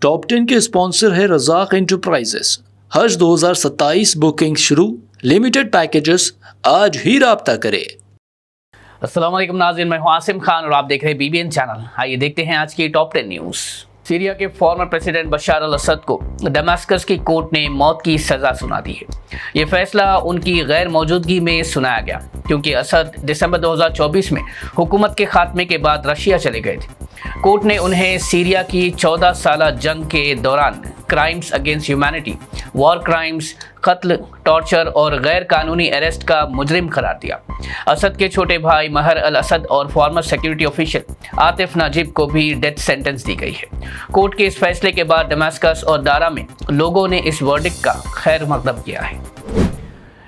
Top 10 के sponsor है Razzaq enterprises. हज 2027 बुकिंग शुरू, लिमिटेड पैकेजेस, आज ही राब्ता करें। अस्सलाम वालेकुम नाज़रीन, मैं हूं आसिम खान और आप देख रहे हैं बीबीएन चैनल। आइए देखते हैं आज की टॉप 10 न्यूज़। सीरिया के फॉर्मर प्रेसिडेंट बशार अल असद को दमास्कस की कोर्ट ने मौत की सज़ा सुना दी है। ये फैसला उनकी गैर मौजूदगी में सुनाया गया क्योंकि असद दिसंबर 2024 में हुकूमत के खात्मे के बाद रशिया चले गए थे। कोर्ट ने उन्हें सीरिया की 14 साला जंग के दौरान crimes against humanity, war crimes, कत्ल, टॉर्चर और गैर कानूनी अरेस्ट का मुजरिम करार दिया। असद के छोटे भाई महर अल असद और farmer security official Atif Najib को भी डेथ सेंटेंस दी गई है। कोर्ट के इस फैसले के बाद दमास्कस और दारा में लोगों ने इस वर्डिक्ट का खैर मकदम किया है।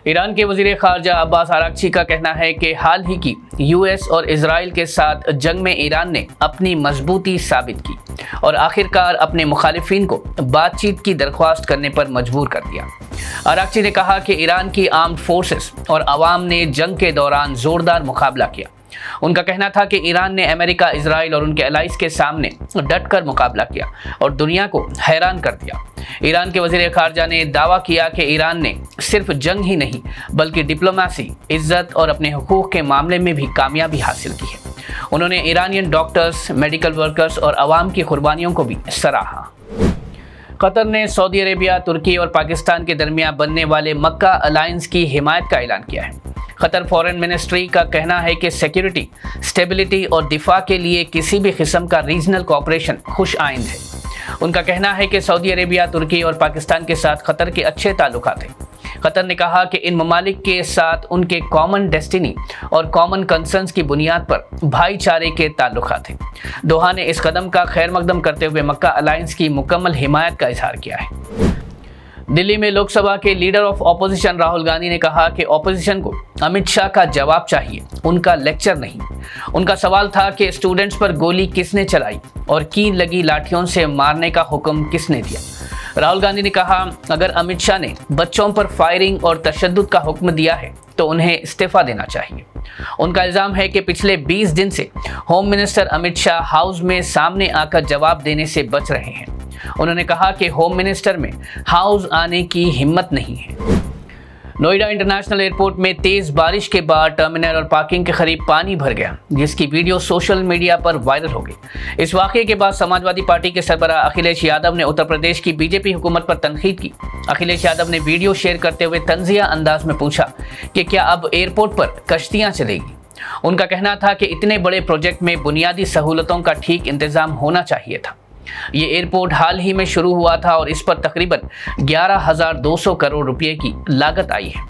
ईरान के वज़ीर ख़ारजा अब्बास आरागची का कहना है कि हाल ही की यूएस और इजराइल के साथ जंग में ईरान ने अपनी मजबूती साबित की और आखिरकार अपने मुखालिफिन को बातचीत की दरख्वास्त करने पर मजबूर कर दिया। आरागची ने कहा कि ईरान की आर्म्ड फोर्सेस और अवाम ने जंग के दौरान ज़ोरदार मुकाबला किया। उनका कहना था कि ईरान ने अमेरिका, इजराइल और उनके अलाइज के सामने डटकर मुकाबला किया और दुनिया को हैरान कर दिया। ईरान के वज़ीर ख़ारजा ने दावा किया कि ईरान ने सिर्फ जंग ही नहीं बल्कि डिप्लोमेसी, इज्जत और अपने हुकूक के मामले में भी कामयाबी हासिल की है। उन्होंने ईरानियन डॉक्टर्स, मेडिकल वर्कर्स और अवाम की कुर्बानियों को भी सराहा। कतर ने सऊदी अरेबिया, तुर्की और पाकिस्तान के दरमियान बनने वाले मक्का अलायंस की हिमायत का ऐलान किया है। कतर फॉरेन मिनिस्ट्री का कहना है कि सिक्योरिटी, स्टेबिलिटी और दिफा के लिए किसी भी किस्म का रीजनल कोऑपरेशन खुश आइंद है। उनका कहना है कि सऊदी अरेबिया, तुर्की और पाकिस्तान के साथ कतर के अच्छे ताल्लुकात हैं। कतर ने कहा कि इन ममालिक के साथ उनके कॉमन डेस्टिनी और कॉमन कंसर्न्स की बुनियाद पर भाईचारे के ताल्लुकात हैं। दोहा ने इस कदम का खैर मकदम करते हुए मक्का अलायंस की मुकम्मल हिमायत का इजहार किया है। दिल्ली में लोकसभा के leader of opposition Rahul Gandhi ने कहा कि ऑपोजिशन को अमित शाह का जवाब चाहिए, उनका लेक्चर नहीं। उनका सवाल था कि स्टूडेंट्स पर गोली किसने चलाई और कील लगी लाठियों से मारने का हुक्म किसने दिया। राहुल गांधी ने कहा, अगर अमित शाह ने बच्चों पर फायरिंग और तशद्दुद का हुक्म दिया है तो उन्हें इस्तीफा देना चाहिए। उनका इल्ज़ाम है कि पिछले 20 दिन से home minister Amit Shah house में सामने आकर जवाब देने से बच रहे हैं। उन्होंने कहा कि होम मिनिस्टर में हाउस आने की हिम्मत नहीं है। नोएडा इंटरनेशनल एयरपोर्ट में तेज बारिश के बाद टर्मिनल और पार्किंग के करीब पानी भर गया, जिसकी वीडियो सोशल मीडिया पर वायरल हो गई। इस वाक़े के बाद समाजवादी पार्टी के सरबराह अखिलेश यादव ने उत्तर प्रदेश की बीजेपी हुकूमत पर तनकीद की। अखिलेश यादव ने वीडियो शेयर करते हुए तंजिया अंदाज में पूछा कि क्या अब एयरपोर्ट पर कश्तियाँ चलेगी। उनका कहना था कि इतने बड़े प्रोजेक्ट में बुनियादी सहूलतों का ठीक इंतज़ाम होना चाहिए था। ये एयरपोर्ट हाल ही में शुरू हुआ था और इस पर तकरीबन 11,200 करोड़ रुपए की लागत आई है।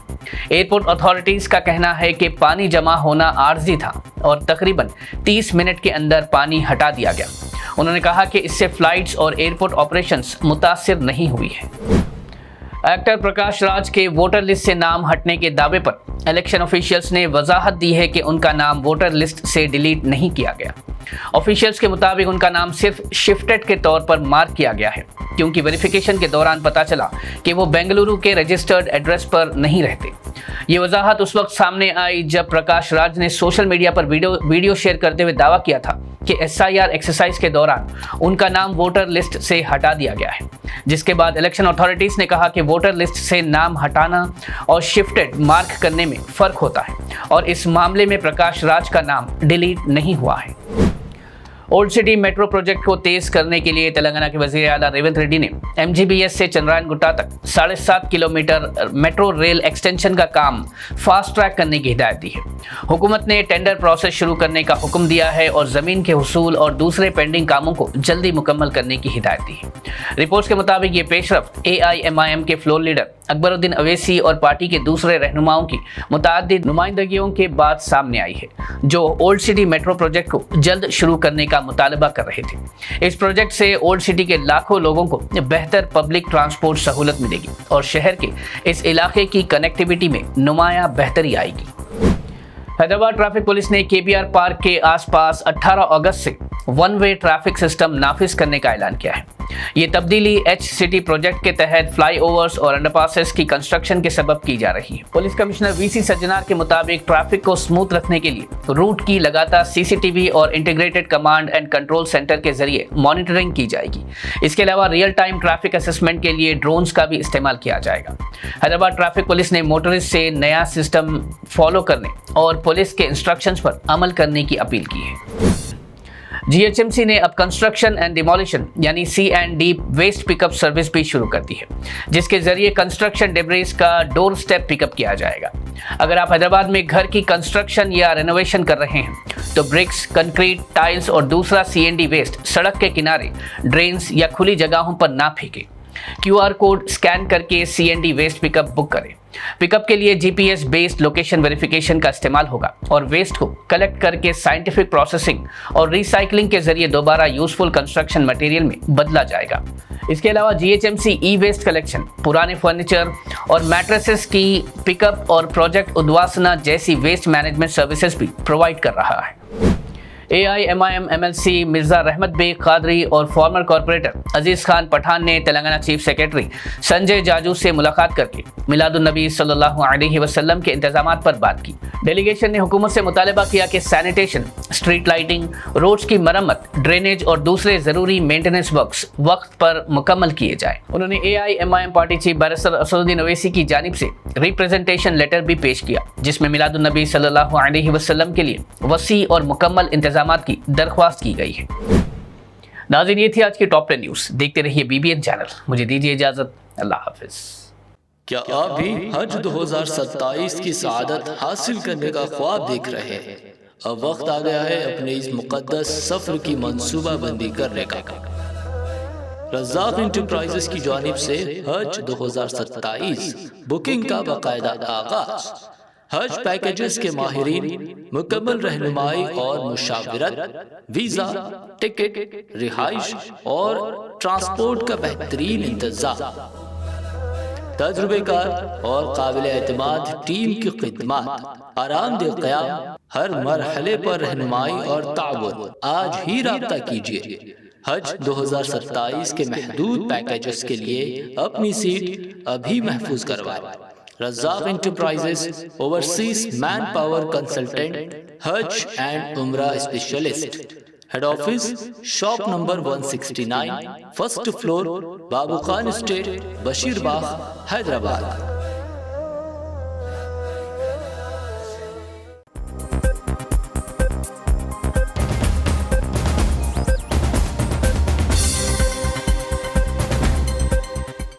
एयरपोर्ट अथॉरिटीज़ का कहना है कि पानी जमा होना आर्जी था और तकरीबन 30 मिनट के अंदर पानी हटा दिया गया। उन्होंने कहा कि इससे फ्लाइट्स और एयरपोर्ट ऑपरेशंस मुतासिर नहीं हुई है। एक्टर प्रकाश राज के वोटर लिस्ट से नाम हटने के दावे पर इलेक्शन ऑफिशियल्स ने वजाहत दी है कि उनका नाम वोटर लिस्ट से डिलीट नहीं किया गया। ऑफिशियल्स के मुताबिक उनका नाम सिर्फ शिफ्टेड के तौर पर मार्क किया गया है क्योंकि वेरिफिकेशन के दौरान पता चला कि वो बेंगलुरु के रजिस्टर्ड एड्रेस पर नहीं रहते। ये वजाहत उस वक्त सामने आई जब प्रकाश राज ने सोशल मीडिया पर वीडियो शेयर करते हुए दावा किया था कि SIR एक्सरसाइज के दौरान उनका नाम वोटर लिस्ट से हटा दिया गया है, जिसके बाद इलेक्शन अथॉरिटीज़ ने कहा कि वोटर लिस्ट से नाम हटाना और शिफ्टेड मार्क करने में फ़र्क होता है और इस मामले में प्रकाश राज का नाम डिलीट नहीं हुआ है। ओल्ड सिटी मेट्रो प्रोजेक्ट को तेज करने के लिए तेलंगाना के वज़ीर आला रेवंत रेड्डी ने MGBS से चंद्रायनगुट्टा तक 7.5 किलोमीटर मेट्रो रेल एक्सटेंशन का काम फास्ट ट्रैक करने की हिदायत दी है। हुकूमत ने टेंडर प्रोसेस शुरू करने का हुक्म दिया है और ज़मीन के हुसूल और दूसरे पेंडिंग कामों को जल्दी मुकम्मल करने की हिदायत दी है। रिपोर्ट्स के मुताबिक ये पेशरफ्त AIMIM के फ्लोर लीडर अकबरुद्दीन अवैसी और पार्टी के दूसरे रहनुमाओं की मुतअद्दिद नुमाइंदगियों के बाद सामने आई है, जो ओल्ड सिटी मेट्रो प्रोजेक्ट को जल्द शुरू करने का मुतालबा कर रहे थे। इस प्रोजेक्ट से ओल्ड सिटी के लाखों लोगों को बेहतर पब्लिक ट्रांसपोर्ट सहूलत मिलेगी और शहर के इस इलाके की कनेक्टिविटी में नुमाया बेहतरी आएगी। हैदराबाद ट्रैफिक पुलिस ने KBR पार्क के आसपास 18 अगस्त से वन वे ट्रैफिक सिस्टम नाफिज करने का ऐलान किया है। ये तब्दीली एच सिटी प्रोजेक्ट के तहत फ्लाईओवर्स और अंडरपासेस की कंस्ट्रक्शन के सबब की जा रही है। पुलिस कमिश्नर वीसी सज्जनार के मुताबिक ट्रैफिक को स्मूथ रखने के लिए रूट की लगातार सीसीटीवी और integrated command and control centre के जरिए मॉनिटरिंग की जाएगी। इसके अलावा रियल टाइम ट्रैफिक असेसमेंट के लिए ड्रोन्स का भी इस्तेमाल किया जाएगा। हैदराबाद ट्रैफिक पुलिस ने मोटरिस्ट से नया सिस्टम फॉलो करने और पुलिस के इंस्ट्रक्शंस पर अमल करने की अपील की है। जीएचएमसी ने अब कंस्ट्रक्शन एंड डिमोलिशन यानी C&D वेस्ट पिकअप सर्विस भी शुरू कर दी है, जिसके जरिए कंस्ट्रक्शन डेब्रिस का डोर स्टेप पिकअप किया जाएगा। अगर आप हैदराबाद में घर की कंस्ट्रक्शन या रेनोवेशन कर रहे हैं तो ब्रिक्स, कंक्रीट, टाइल्स और दूसरा C&D वेस्ट सड़क के किनारे, ड्रेन्स या खुली जगहों पर ना फेंकें। QR कोड स्कैन करके C&D वेस्ट पिकअप बुक करें। पिकअप के लिए GPS बेस्ड लोकेशन वेरिफिकेशन का इस्तेमाल होगा और वेस्ट को कलेक्ट करके साइंटिफिक प्रोसेसिंग और रिसाइकलिंग के जरिए दोबारा यूजफुल कंस्ट्रक्शन मटेरियल में बदला जाएगा। इसके अलावा GHMC ई वेस्ट कलेक्शन, पुराने फर्नीचर और मैट्रेसेस की पिकअप और प्रोजेक्ट उद्वासना जैसी वेस्ट मैनेजमेंट सर्विसेज भी प्रोवाइड कर रहा है। AIMIM MLC मिर्जा रहमत बेग कादरी और फॉर्मर कॉर्पोरेटर अजीज खान पठान ने तेलंगाना चीफ सेक्रेटरी संजय जाजू से मुलाकात करके मिलादुन नबी सल्लल्लाहु अलैहि वसल्लम के इंतजामात पर बात की। डेलीगेशन ने हुकूमत से मुतालबा किया कि सैनिटेशन, स्ट्रीट लाइटिंग, रोड्स की मरम्मत, ड्रेनेज और दूसरे जरूरी मेंटेनेंस वर्क्स वक्त पर मुकम्मल किए जाए। उन्होंने AIMIM party chief barrister Asaduddin Owaisi की जानिब से रिप्रेजेंटेशन लेटर भी पेश किया, जिसमें मिलादुन नबी सल्लल्लाहु अलैहि वसल्लम के लिए वसी और मुकम्मल इंतजामात की दरख्वास्त की गई है। नाज़रीन, ये थी आज की टॉप 10 न्यूज़। देखते रहिए BBN चैनल। मुझे दीजिए इजाजत। अल्लाह हाफिज। क्या आप भी हज 2027 की सआदत हासिल करने का ख्वाब देख रहे हैं? अब वक्त आ गया है अपने इस मुकद्दस सफर की मंसूबाबंदी करने का। रज़ाक इंटरप्राइजेस की जानिब से हज 2027 बुकिंग का बाकायदा आगाज। हज पैकेजेस के माहिरीन मुकम्मल रहनुमाई और मुशावरत, वीजा, टिकट, रिहाइश और ट्रांसपोर्ट का बेहतरीन इंतजाम, तजुर्बेकार और काबिल एतमाद टीम की खिदमत, आरामदेह क़याम, हर मरहले पर रहनुमाई और ताउन। आज ही राब्ता कीजिए। हज 2027 के महदूद पैकेजेस के लिए अपनी सीट अभी महफूज करवाएं। Razak enterprises, overseas man power consultant, Hajj and Umrah specialist. Head office shop number 169, first floor, Babu Khan estate, Basheerbagh, Hyderabad.